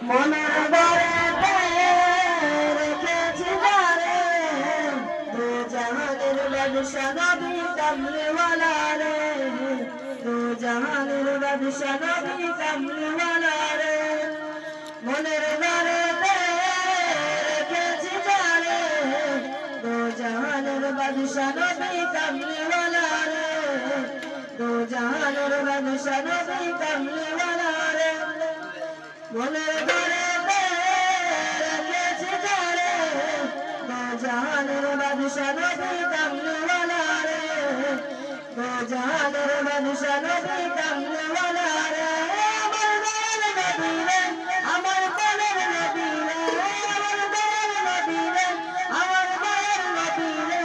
মনের বাড়িতে রেখেছি যারে, দু জাহানের বাদশা নবী কামলিওয়ালা রে, দু জাহানের বাদশা নবী কামলিওয়ালা রে। মনের বাড়িতে রেখেছি যারে, দু জাহানের বাদশা নবী কামলিওয়ালা রে, দু জাহানের বাদশা নবী কামলিওয়ালা রে। মনের বাড়িতে রেখেছি যারে, দু জাহানের বাদশা নবী কামলিওয়ালা রে, দু জাহানের বাদশা নবী কামলিওয়ালা রে। আমার দয়াল নবী রে, আমার প্রাণের নবী রে, আমার দয়াল নবী রে, আমার দয়াল নবী রে,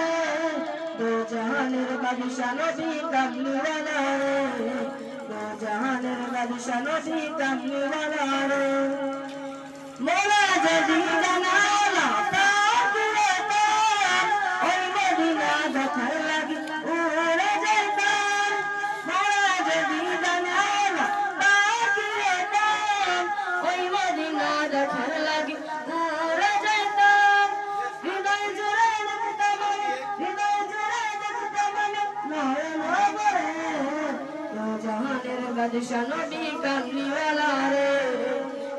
দু জাহানের বাদশা নবী কামলিওয়ালা রে, দু জাহানের বাদশা নবী কামলিওয়ালা রে। মোরা যদি জানালা তাকিয়ে তার, ওই মদিনা দেখার লাগি উড়ে যেতাম। মোরা যদি জানালা তাকিয়ে তার, ওই মদিনা দেখার লাগি উড়ে যেতাম। হৃদয় জুড়ে দেখতাম, হৃদয় জুড়ে দেখতাম নয়ন ভরে, দু জাহানের বাদশা নবী কামলিওয়ালা রে,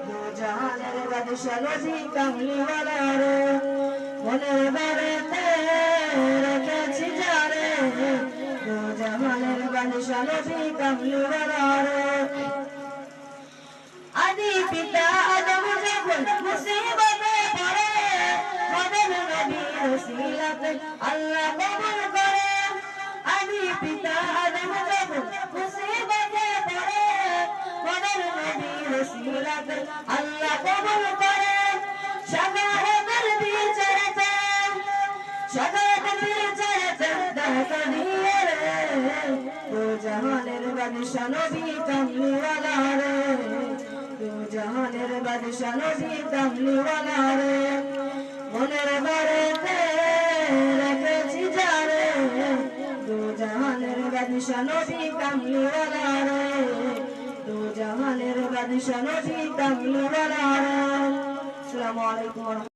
দু জাহানের বাদশা নবী কামলিওয়ালা রে। মনের বাড়িতে রেখেছি যারে, দু জাহানের বাদশা নবী কামলিওয়ালা রে। আদি পিতা আদম যখন মুসিবতে পড়ে, মদন নবীর ওসিলাতে আল্লাহ কবুল করে। আদি পিতা আদম যখন মুসিবতে পড়ে, মদন নবীর ওসিলাতে আল্লাহ কবুল করে। শাফাআতের বিচারেতে, শাফাআতের বিচারেতে দেখা দিয়ে রে, দু জাহানের বাদশা নবী কামলিওয়ালা রে, দু জাহানের বাদশা নবী কামলিওয়ালা রে। মনের বাড়িতে রেখেছি যারে, দু জাহানের বাদশা নবী কামলিওয়ালা রে, দু জাহানের বাদশা নবী কামলিওয়ালা রে। আসসালামু আলাইকুম।